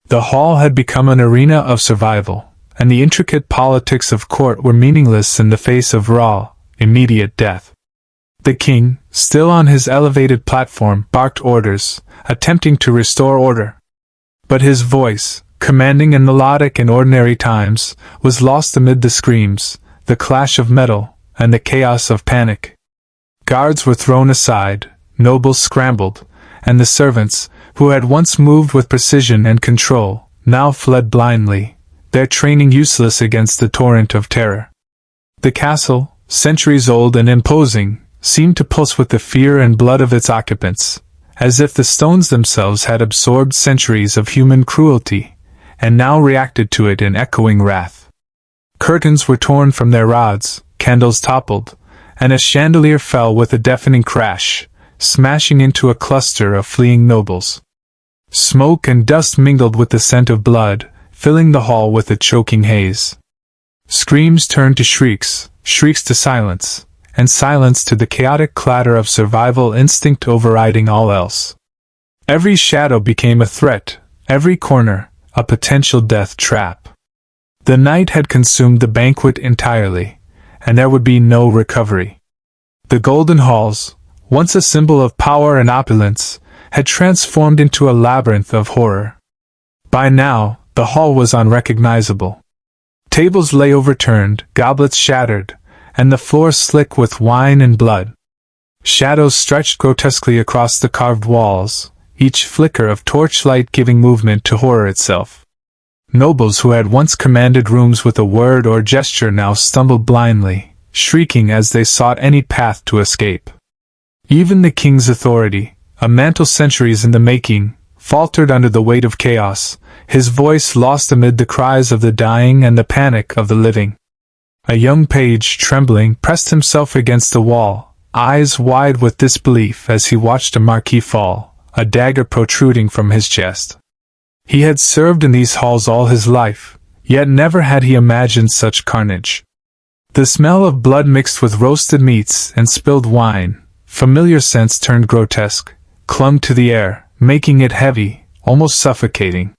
The hall had become an arena of survival, and the intricate politics of court were meaningless in the face of raw, immediate death. The king, still on his elevated platform, barked orders, attempting to restore order. But his voice, commanding and melodic in ordinary times, was lost amid the screams, the clash of metal, and the chaos of panic. Guards were thrown aside, nobles scrambled, and the servants, who had once moved with precision and control, now fled blindly, their training useless against the torrent of terror. The castle, centuries old and imposing, seemed to pulse with the fear and blood of its occupants, as if the stones themselves had absorbed centuries of human cruelty, and now reacted to it in echoing wrath. Curtains were torn from their rods, candles toppled, and a chandelier fell with a deafening crash, smashing into a cluster of fleeing nobles. Smoke and dust mingled with the scent of blood, filling the hall with a choking haze. Screams turned to shrieks, shrieks to silence, and silence to the chaotic clatter of survival instinct overriding all else. Every shadow became a threat, every corner, a potential death trap. The night had consumed the banquet entirely, and there would be no recovery. The golden halls, once a symbol of power and opulence, had transformed into a labyrinth of horror. By now, the hall was unrecognizable. Tables lay overturned, goblets shattered, and the floor slick with wine and blood. Shadows stretched grotesquely across the carved walls, each flicker of torchlight giving movement to horror itself. Nobles who had once commanded rooms with a word or gesture now stumbled blindly, shrieking as they sought any path to escape. Even the king's authority, a mantle centuries in the making, faltered under the weight of chaos, his voice lost amid the cries of the dying and the panic of the living. A young page, trembling, pressed himself against the wall, eyes wide with disbelief as he watched a marquis fall, a dagger protruding from his chest. He had served in these halls all his life, yet never had he imagined such carnage. The smell of blood mixed with roasted meats and spilled wine, familiar scents turned grotesque, clung to the air, making it heavy, almost suffocating.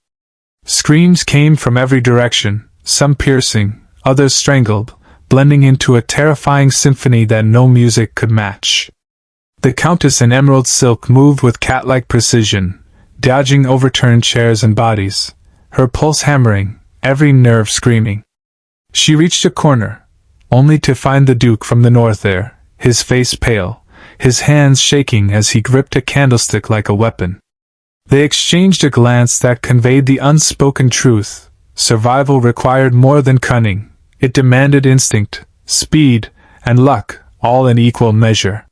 Screams came from every direction, some piercing, others strangled, blending into a terrifying symphony that no music could match. The countess in emerald silk moved with cat-like precision, dodging overturned chairs and bodies, her pulse hammering, every nerve screaming. She reached a corner, only to find the Duke from the north there, his face pale, his hands shaking as he gripped a candlestick like a weapon. They exchanged a glance that conveyed the unspoken truth. Survival required more than cunning. It demanded instinct, speed, and luck, all in equal measure.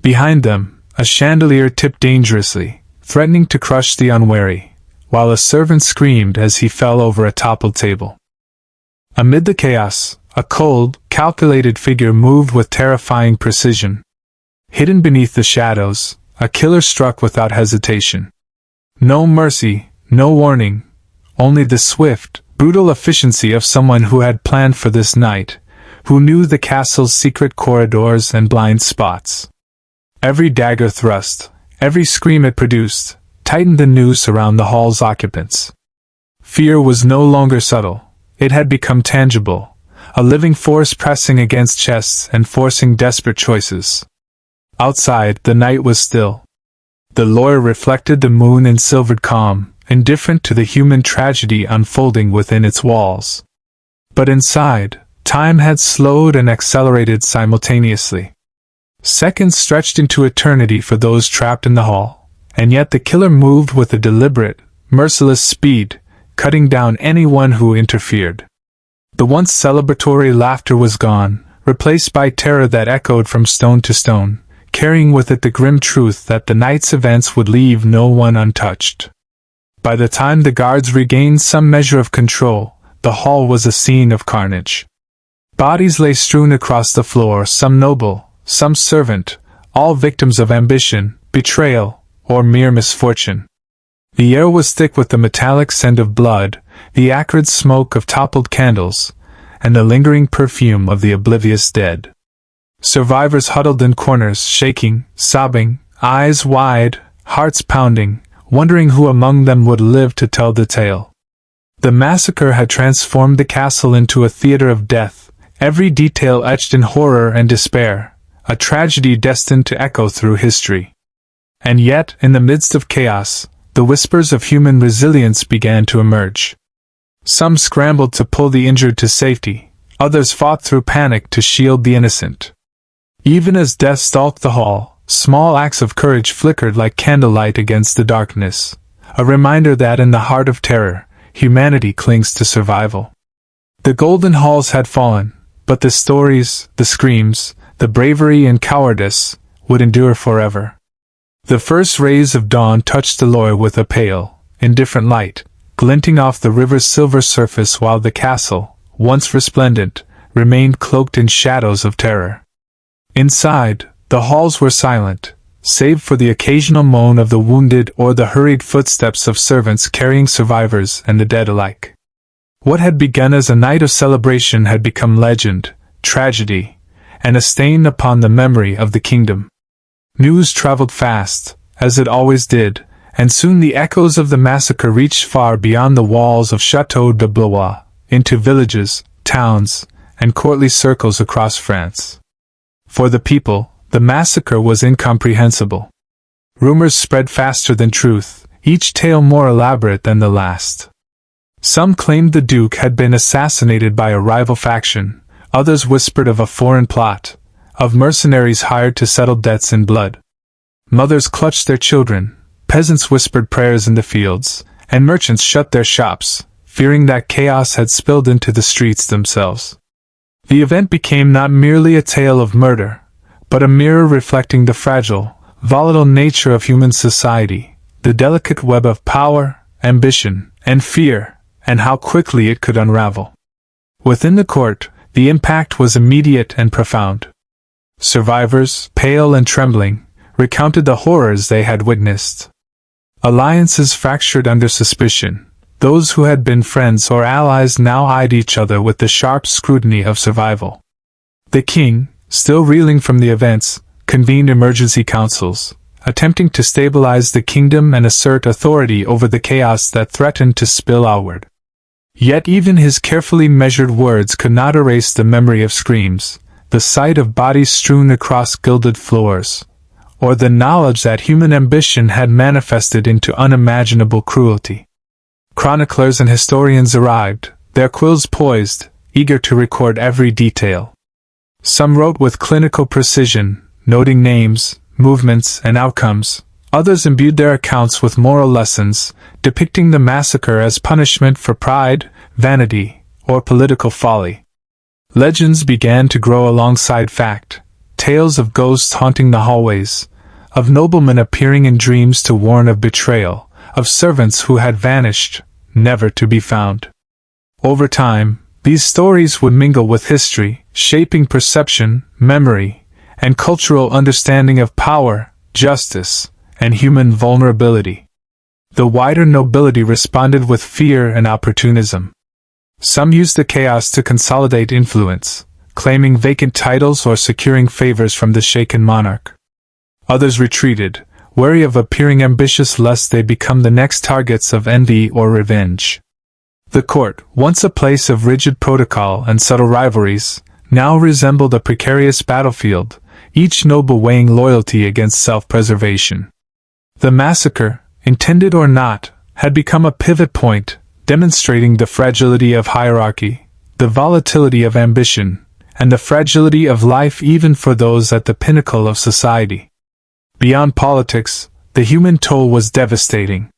Behind them, a chandelier tipped dangerously, threatening to crush the unwary, while a servant screamed as he fell over a toppled table. Amid the chaos, a cold, calculated figure moved with terrifying precision. Hidden beneath the shadows, a killer struck without hesitation. No mercy, no warning, only the swift, brutal efficiency of someone who had planned for this night, who knew the castle's secret corridors and blind spots. Every dagger thrust, every scream it produced, tightened the noose around the hall's occupants. Fear was no longer subtle, it had become tangible, a living force pressing against chests and forcing desperate choices. Outside, the night was still. The lawyer reflected the moon in silvered calm, indifferent to the human tragedy unfolding within its walls. But inside, time had slowed and accelerated simultaneously. Seconds stretched into eternity for those trapped in the hall, and yet the killer moved with a deliberate, merciless speed, cutting down anyone who interfered. The once celebratory laughter was gone, replaced by terror that echoed from stone to stone, carrying with it the grim truth that the night's events would leave no one untouched. By the time the guards regained some measure of control, the hall was a scene of carnage. Bodies lay strewn across the floor, some noble, some servant, all victims of ambition, betrayal, or mere misfortune. The air was thick with the metallic scent of blood, the acrid smoke of toppled candles, and the lingering perfume of the oblivious dead. Survivors huddled in corners, shaking, sobbing, eyes wide, hearts pounding, wondering who among them would live to tell the tale. The massacre had transformed the castle into a theater of death, every detail etched in horror and despair, a tragedy destined to echo through history. And yet, in the midst of chaos, the whispers of human resilience began to emerge. Some scrambled to pull the injured to safety, others fought through panic to shield the innocent. Even as death stalked the hall, small acts of courage flickered like candlelight against the darkness, a reminder that in the heart of terror, humanity clings to survival. The golden halls had fallen, but the stories, the screams, the bravery and cowardice would endure forever. The first rays of dawn touched the lawyer with a pale, indifferent light, glinting off the river's silver surface while the castle, once resplendent, remained cloaked in shadows of terror. Inside, the halls were silent, save for the occasional moan of the wounded or the hurried footsteps of servants carrying survivors and the dead alike. What had begun as a night of celebration had become legend, tragedy, and a stain upon the memory of the kingdom. News traveled fast, as it always did, and soon the echoes of the massacre reached far beyond the walls of Chateau de Blois, into villages, towns, and courtly circles across France. For the people, the massacre was incomprehensible. Rumors spread faster than truth, each tale more elaborate than the last. Some claimed the Duke had been assassinated by a rival faction, others whispered of a foreign plot, of mercenaries hired to settle debts in blood. Mothers clutched their children, peasants whispered prayers in the fields, and merchants shut their shops, fearing that chaos had spilled into the streets themselves. The event became not merely a tale of murder, but a mirror reflecting the fragile, volatile nature of human society, the delicate web of power, ambition, and fear, and how quickly it could unravel. Within the court, the impact was immediate and profound. Survivors, pale and trembling, recounted the horrors they had witnessed. Alliances fractured under suspicion. Those who had been friends or allies now eyed each other with the sharp scrutiny of survival. The king, still reeling from the events, convened emergency councils, attempting to stabilize the kingdom and assert authority over the chaos that threatened to spill outward. Yet even his carefully measured words could not erase the memory of screams, the sight of bodies strewn across gilded floors, or the knowledge that human ambition had manifested into unimaginable cruelty. Chroniclers and historians arrived, their quills poised, eager to record every detail. Some wrote with clinical precision, noting names, movements, and outcomes. Others imbued their accounts with moral lessons, depicting the massacre as punishment for pride, vanity, or political folly. Legends began to grow alongside fact, tales of ghosts haunting the hallways, of noblemen appearing in dreams to warn of betrayal, of servants who had vanished, never to be found. Over time, these stories would mingle with history, shaping perception, memory, and cultural understanding of power, justice, and human vulnerability. the wider nobility responded with fear and opportunism. Some used the chaos to consolidate influence, claiming vacant titles or securing favors from the shaken monarch. Others retreated, wary of appearing ambitious lest they become the next targets of envy or revenge. The court, once a place of rigid protocol and subtle rivalries, now resembled a precarious battlefield, each noble weighing loyalty against self-preservation. The massacre, intended or not, had become a pivot point, demonstrating the fragility of hierarchy, the volatility of ambition, and the fragility of life even for those at the pinnacle of society. Beyond politics, the human toll was devastating.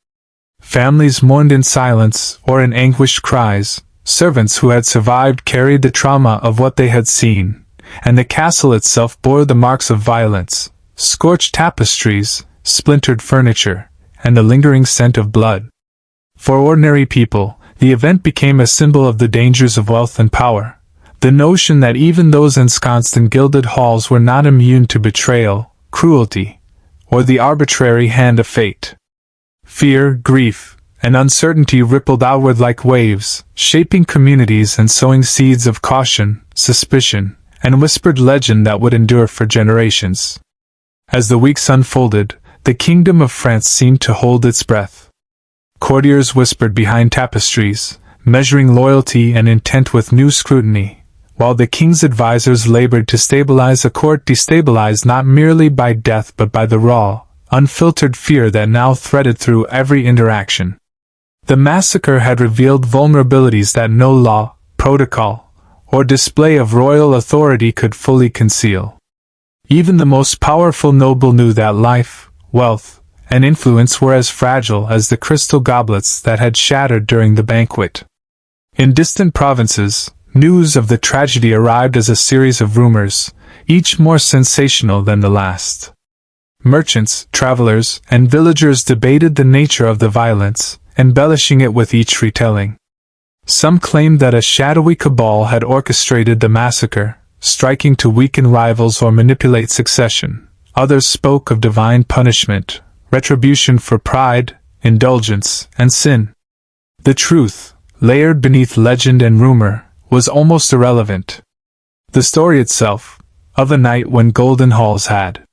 Families mourned in silence or in anguished cries, servants who had survived carried the trauma of what they had seen, and the castle itself bore the marks of violence, scorched tapestries, splintered furniture, and the lingering scent of blood. For ordinary people, the event became a symbol of the dangers of wealth and power, the notion that even those ensconced in gilded halls were not immune to betrayal, cruelty, or the arbitrary hand of fate. Fear, grief, and uncertainty rippled outward like waves, shaping communities and sowing seeds of caution, suspicion, and whispered legend that would endure for generations. As the weeks unfolded, the kingdom of France seemed to hold its breath. Courtiers whispered behind tapestries, measuring loyalty and intent with new scrutiny, while the king's advisors labored to stabilize a court destabilized not merely by death but by the raw, unfiltered fear that now threaded through every interaction. The massacre had revealed vulnerabilities that no law, protocol, or display of royal authority could fully conceal. Even the most powerful noble knew that life, wealth, and influence were as fragile as the crystal goblets that had shattered during the banquet. In distant provinces, news of the tragedy arrived as a series of rumors, each more sensational than the last. Merchants, travelers, and villagers debated the nature of the violence, embellishing it with each retelling. Some claimed that a shadowy cabal had orchestrated the massacre, striking to weaken rivals or manipulate succession. Others spoke of divine punishment, retribution for pride, indulgence, and sin. The truth, layered beneath legend and rumor, was almost irrelevant. The story itself, of a night when golden halls had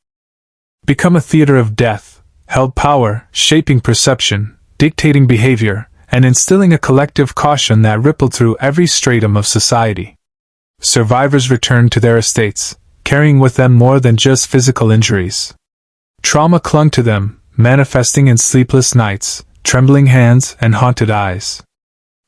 become a theater of death, held power, shaping perception, dictating behavior, and instilling a collective caution that rippled through every stratum of society. Survivors returned to their estates, carrying with them more than just physical injuries. Trauma clung to them, manifesting in sleepless nights, trembling hands, and haunted eyes.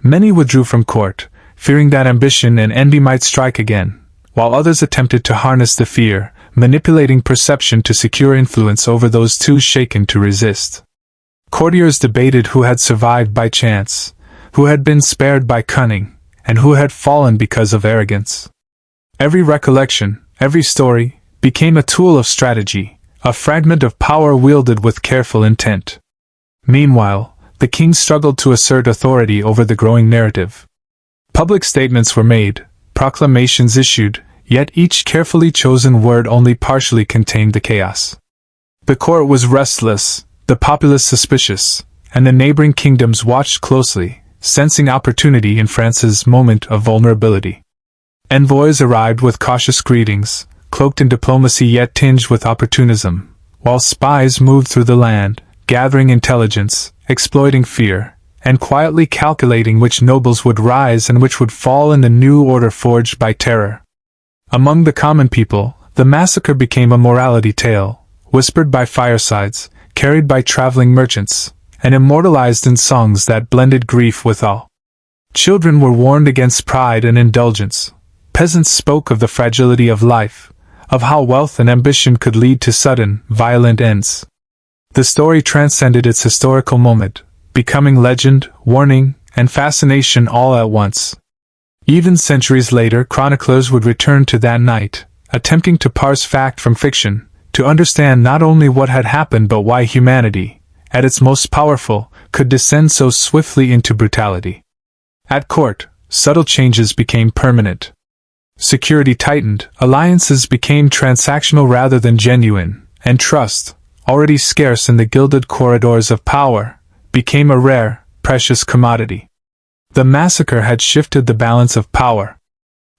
Many withdrew from court, fearing that ambition and envy might strike again, while others attempted to harness the fear, manipulating perception to secure influence over those too shaken to resist. Courtiers debated who had survived by chance, who had been spared by cunning, and who had fallen because of arrogance. Every recollection, every story, became a tool of strategy, a fragment of power wielded with careful intent. Meanwhile, the king struggled to assert authority over the growing narrative. Public statements were made, proclamations issued, yet each carefully chosen word only partially contained the chaos. The court was restless, the populace suspicious, and the neighboring kingdoms watched closely, sensing opportunity in France's moment of vulnerability. Envoys arrived with cautious greetings, cloaked in diplomacy yet tinged with opportunism, while spies moved through the land, gathering intelligence, exploiting fear, and quietly calculating which nobles would rise and which would fall in the new order forged by terror. Among the common people, the massacre became a morality tale, whispered by firesides, carried by traveling merchants, and immortalized in songs that blended grief with awe. Children were warned against pride and indulgence. Peasants spoke of the fragility of life, of how wealth and ambition could lead to sudden, violent ends. The story transcended its historical moment, becoming legend, warning, and fascination all at once. Even centuries later, chroniclers would return to that night, attempting to parse fact from fiction, to understand not only what had happened but why humanity, at its most powerful, could descend so swiftly into brutality. At court, subtle changes became permanent. Security tightened, alliances became transactional rather than genuine, and trust, already scarce in the gilded corridors of power, became a rare, precious commodity. The massacre had shifted the balance of power.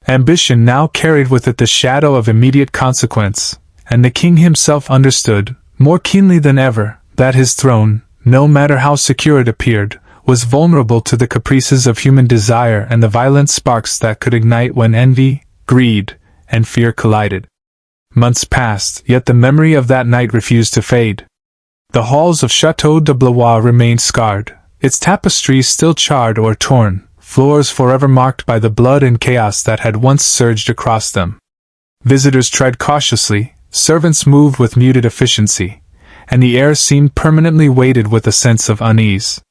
Ambition now carried with it the shadow of immediate consequence, and the king himself understood, more keenly than ever, that his throne, no matter how secure it appeared, was vulnerable to the caprices of human desire and the violent sparks that could ignite when envy, greed, and fear collided. Months passed, yet the memory of that night refused to fade. The halls of Château de Blois remained scarred, its tapestries still charred or torn, floors forever marked by the blood and chaos that had once surged across them. Visitors tread cautiously, servants moved with muted efficiency, and the air seemed permanently weighted with a sense of unease.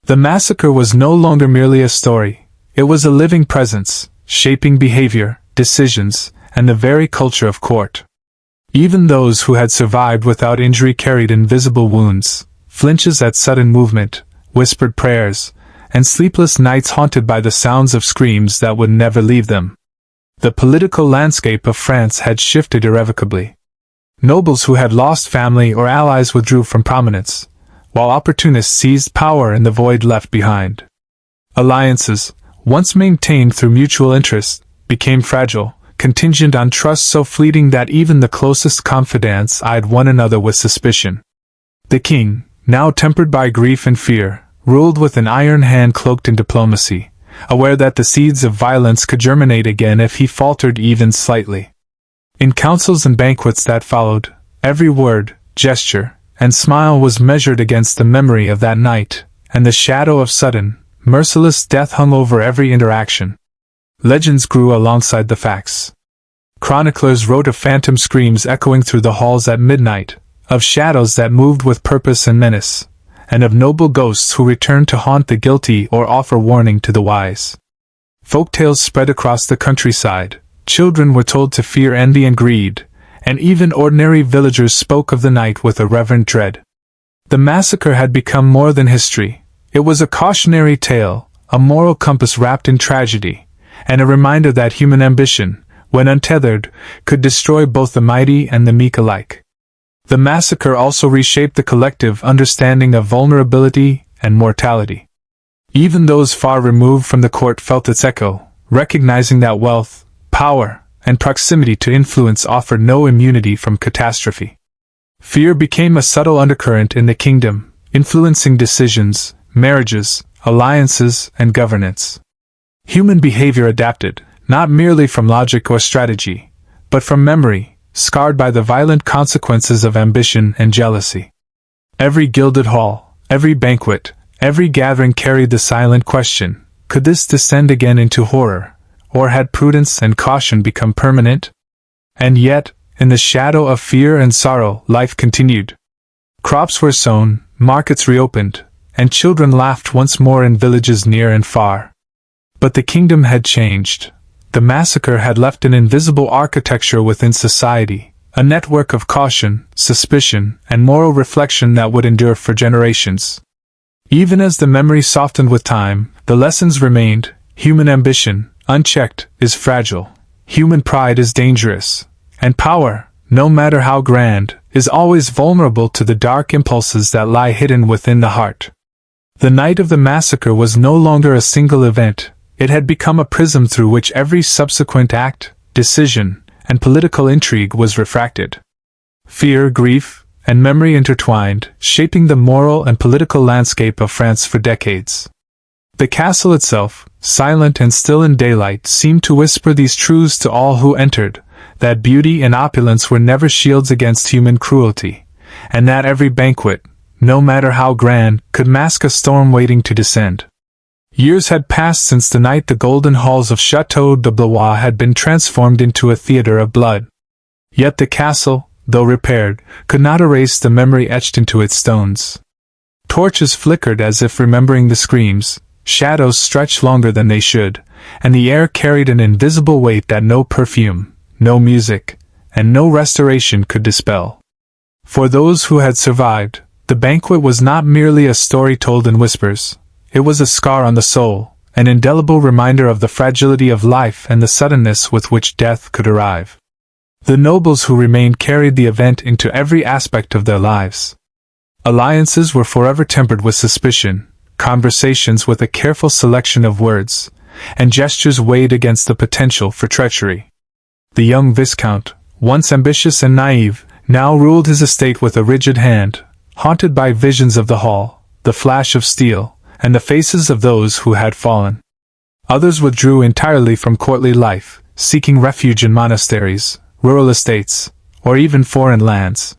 The massacre was no longer merely a story, it was a living presence, shaping behavior, decisions, and the very culture of court. Even those who had survived without injury carried invisible wounds, flinches at sudden movement, whispered prayers, and sleepless nights haunted by the sounds of screams that would never leave them. The political landscape of France had shifted irrevocably. Nobles who had lost family or allies withdrew from prominence, while opportunists seized power in the void left behind. Alliances, once maintained through mutual interest, became fragile, contingent on trust so fleeting that even the closest confidants eyed one another with suspicion. The king, now tempered by grief and fear, ruled with an iron hand cloaked in diplomacy, aware that the seeds of violence could germinate again if he faltered even slightly. In councils and banquets that followed, every word, gesture, and smile was measured against the memory of that night, and the shadow of sudden, merciless death hung over every interaction. Legends grew alongside the facts. Chroniclers wrote of phantom screams echoing through the halls at midnight, of shadows that moved with purpose and menace, and of noble ghosts who returned to haunt the guilty or offer warning to the wise. Folktales spread across the countryside, children were told to fear envy and greed, and even ordinary villagers spoke of the night with a reverent dread. The massacre had become more than history. It was a cautionary tale, a moral compass wrapped in tragedy, and a reminder that human ambition, when untethered, could destroy both the mighty and the meek alike. The massacre also reshaped the collective understanding of vulnerability and mortality. Even those far removed from the court felt its echo, recognizing that wealth, power, and proximity to influence offered no immunity from catastrophe. Fear became a subtle undercurrent in the kingdom, influencing decisions, marriages, alliances, and governance. Human behavior adapted, not merely from logic or strategy, but from memory, scarred by the violent consequences of ambition and jealousy. Every gilded hall, every banquet, every gathering carried the silent question, could this descend again into horror? Or had prudence and caution become permanent? And yet, in the shadow of fear and sorrow, life continued. Crops were sown, markets reopened, and children laughed once more in villages near and far. But the kingdom had changed. The massacre had left an invisible architecture within society, a network of caution, suspicion, and moral reflection that would endure for generations. Even as the memory softened with time, the lessons remained. Human ambition, unchecked, is fragile. Human pride is dangerous. And power, no matter how grand, is always vulnerable to the dark impulses that lie hidden within the heart. The night of the massacre was no longer a single event. It had become a prism through which every subsequent act, decision, and political intrigue was refracted. Fear, grief, and memory intertwined, shaping the moral and political landscape of France for decades. The castle itself, silent and still in daylight, seemed to whisper these truths to all who entered, that beauty and opulence were never shields against human cruelty, and that every banquet, no matter how grand, could mask a storm waiting to descend. Years had passed since the night the golden halls of Château de Blois had been transformed into a theater of blood. Yet the castle, though repaired, could not erase the memory etched into its stones. Torches flickered as if remembering the screams, shadows stretched longer than they should, and the air carried an invisible weight that no perfume, no music, and no restoration could dispel. For those who had survived, the banquet was not merely a story told in whispers. It was a scar on the soul, an indelible reminder of the fragility of life and the suddenness with which death could arrive. The nobles who remained carried the event into every aspect of their lives. Alliances were forever tempered with suspicion, conversations with a careful selection of words, and gestures weighed against the potential for treachery. The young Viscount, once ambitious and naive, now ruled his estate with a rigid hand, haunted by visions of the hall, the flash of steel, and the faces of those who had fallen. Others withdrew entirely from courtly life, seeking refuge in monasteries, rural estates, or even foreign lands.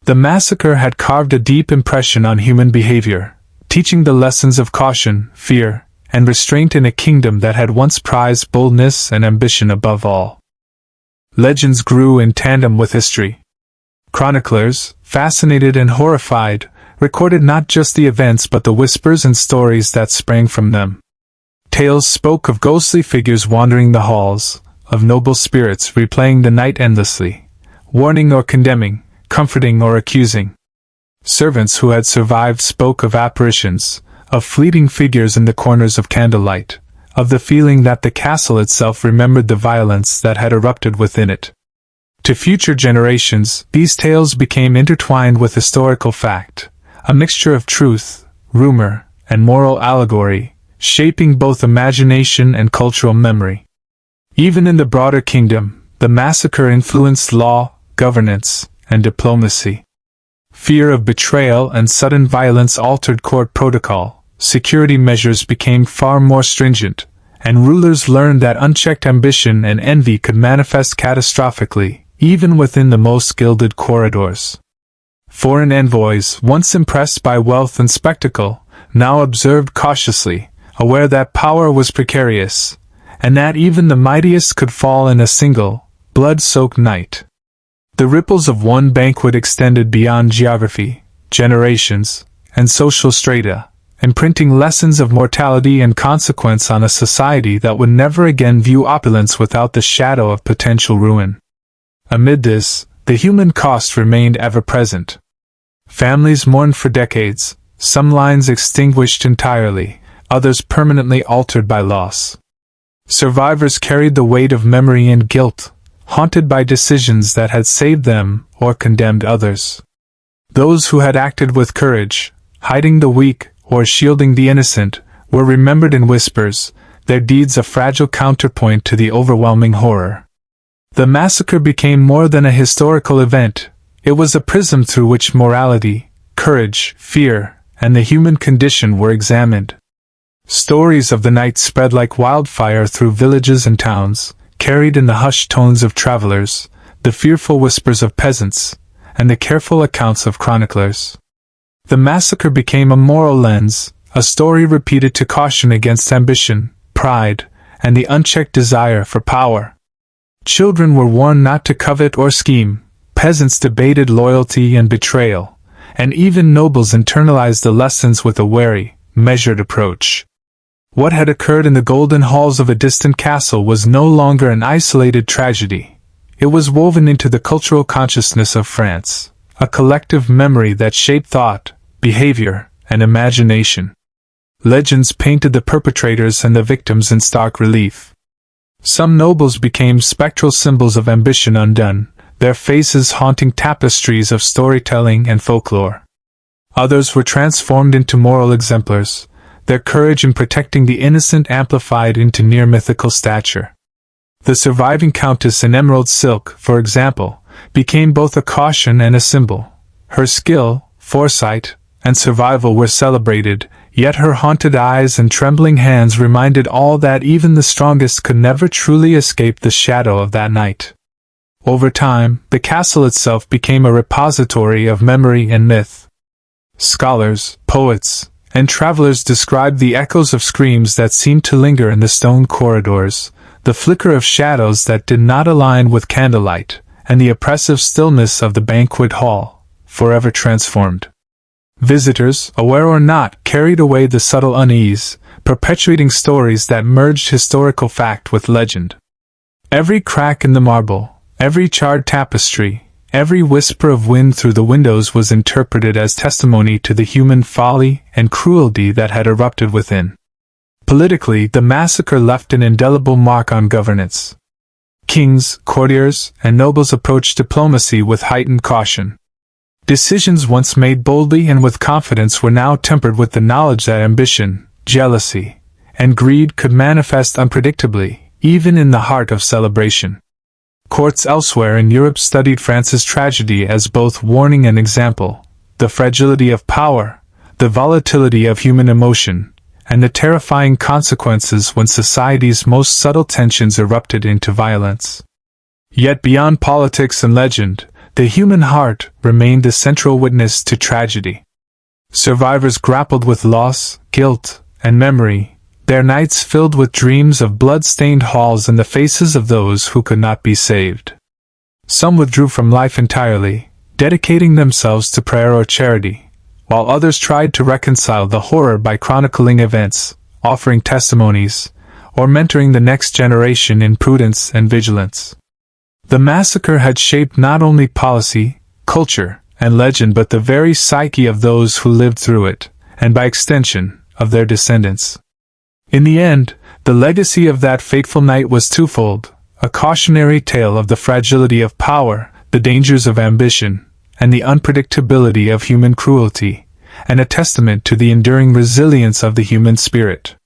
The massacre had carved a deep impression on human behavior, teaching the lessons of caution, fear, and restraint in a kingdom that had once prized boldness and ambition above all. Legends grew in tandem with history. Chroniclers, fascinated and horrified, recorded not just the events but the whispers and stories that sprang from them. Tales spoke of ghostly figures wandering the halls, of noble spirits replaying the night endlessly, warning or condemning, comforting or accusing. Servants who had survived spoke of apparitions, of fleeting figures in the corners of candlelight, of the feeling that the castle itself remembered the violence that had erupted within it. To future generations, these tales became intertwined with historical fact, a mixture of truth, rumor, and moral allegory, shaping both imagination and cultural memory. Even in the broader kingdom, the massacre influenced law, governance, and diplomacy. Fear of betrayal and sudden violence altered court protocol, security measures became far more stringent, and rulers learned that unchecked ambition and envy could manifest catastrophically, even within the most gilded corridors. Foreign envoys, once impressed by wealth and spectacle, now observed cautiously, aware that power was precarious, and that even the mightiest could fall in a single, blood-soaked night. The ripples of one banquet extended beyond geography, generations, and social strata, imprinting lessons of mortality and consequence on a society that would never again view opulence without the shadow of potential ruin. Amid this, the human cost remained ever present. Families mourned for decades, some lines extinguished entirely, others permanently altered by loss. Survivors carried the weight of memory and guilt, haunted by decisions that had saved them or condemned others. Those who had acted with courage, hiding the weak or shielding the innocent, were remembered in whispers, their deeds a fragile counterpoint to the overwhelming horror. The massacre became more than a historical event, it was a prism through which morality, courage, fear, and the human condition were examined. Stories of the night spread like wildfire through villages and towns, carried in the hushed tones of travelers, the fearful whispers of peasants, and the careful accounts of chroniclers. The massacre became a moral lens, a story repeated to caution against ambition, pride, and the unchecked desire for power. Children were warned not to covet or scheme, peasants debated loyalty and betrayal, and even nobles internalized the lessons with a wary, measured approach. What had occurred in the golden halls of a distant castle was no longer an isolated tragedy. It was woven into the cultural consciousness of France, a collective memory that shaped thought, behavior, and imagination. Legends painted the perpetrators and the victims in stark relief. Some nobles became spectral symbols of ambition undone, their faces haunting tapestries of storytelling and folklore. Others were transformed into moral exemplars, their courage in protecting the innocent amplified into near mythical stature. The surviving countess in emerald silk, for example, became both a caution and a symbol. Her skill, foresight, and survival were celebrated, yet her haunted eyes and trembling hands reminded all that even the strongest could never truly escape the shadow of that night. Over time, the castle itself became a repository of memory and myth. Scholars, poets, and travelers described the echoes of screams that seemed to linger in the stone corridors, the flicker of shadows that did not align with candlelight, and the oppressive stillness of the banquet hall, forever transformed. Visitors, aware or not, carried away the subtle unease, perpetuating stories that merged historical fact with legend. Every crack in the marble, every charred tapestry, every whisper of wind through the windows was interpreted as testimony to the human folly and cruelty that had erupted within. Politically, the massacre left an indelible mark on governance. Kings, courtiers, and nobles approached diplomacy with heightened caution. Decisions once made boldly and with confidence were now tempered with the knowledge that ambition, jealousy, and greed could manifest unpredictably, even in the heart of celebration. Courts elsewhere in Europe studied France's tragedy as both warning and example, the fragility of power, the volatility of human emotion, and the terrifying consequences when society's most subtle tensions erupted into violence. Yet beyond politics and legend, the human heart remained a central witness to tragedy. Survivors grappled with loss, guilt, and memory, their nights filled with dreams of blood-stained halls and the faces of those who could not be saved. Some withdrew from life entirely, dedicating themselves to prayer or charity, while others tried to reconcile the horror by chronicling events, offering testimonies, or mentoring the next generation in prudence and vigilance. The massacre had shaped not only policy, culture, and legend but the very psyche of those who lived through it, and by extension, of their descendants. In the end, the legacy of that fateful night was twofold: a cautionary tale of the fragility of power, the dangers of ambition, and the unpredictability of human cruelty, and a testament to the enduring resilience of the human spirit.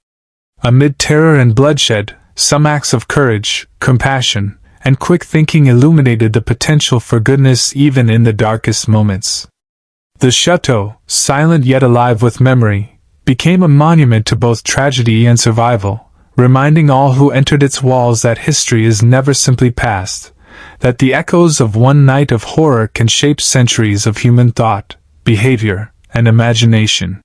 Amid terror and bloodshed, some acts of courage, compassion, and quick thinking illuminated the potential for goodness even in the darkest moments. The chateau, silent yet alive with memory, became a monument to both tragedy and survival, reminding all who entered its walls that history is never simply past, that the echoes of one night of horror can shape centuries of human thought, behavior, and imagination.